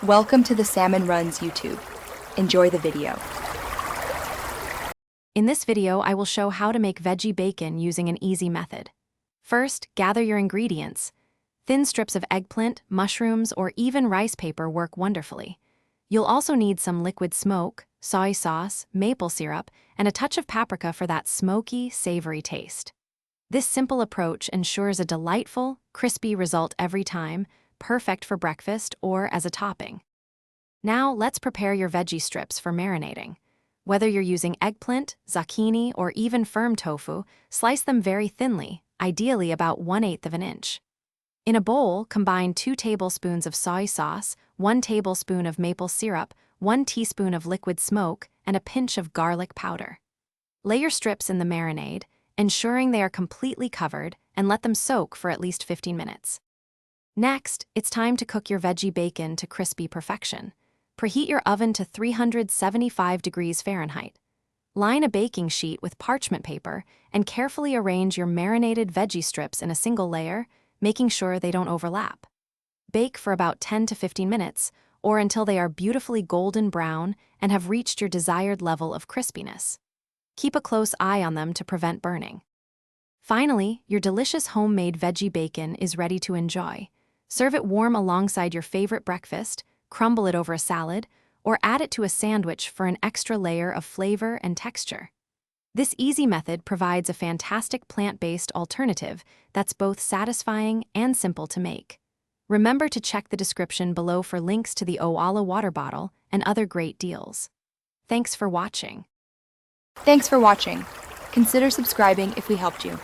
Welcome to the Salmon Runs YouTube. Enjoy the video. In this video, I will show how to make veggie bacon using an easy method. First, gather your ingredients. Thin strips of eggplant, mushrooms, or even rice paper work wonderfully. You'll also need some liquid smoke, soy sauce, maple syrup, and a touch of paprika for that smoky, savory taste. This simple approach ensures a delightful, crispy result every time, perfect for breakfast or as a topping. Now, let's prepare your veggie strips for marinating. Whether you're using eggplant, zucchini, or even firm tofu, slice them very thinly, ideally about 1/8 of an inch. In a bowl, combine 2 tablespoons of soy sauce, 1 tablespoon of maple syrup, 1 teaspoon of liquid smoke, and a pinch of garlic powder. Lay your strips in the marinade, ensuring they are completely covered, and let them soak for at least 15 minutes. Next, it's time to cook your veggie bacon to crispy perfection. Preheat your oven to 375 degrees Fahrenheit. Line a baking sheet with parchment paper and carefully arrange your marinated veggie strips in a single layer, making sure they don't overlap. Bake for about 10 to 15 minutes, or until they are beautifully golden brown and have reached your desired level of crispiness. Keep a close eye on them to prevent burning. Finally, your delicious homemade veggie bacon is ready to enjoy. Serve it warm alongside your favorite breakfast, crumble it over a salad, or add it to a sandwich for an extra layer of flavor and texture. This easy method provides a fantastic plant-based alternative that's both satisfying and simple to make. Remember to check the description below for links to the Owala water bottle and other great deals. Thanks for watching. Thanks for watching. Consider subscribing if we helped you.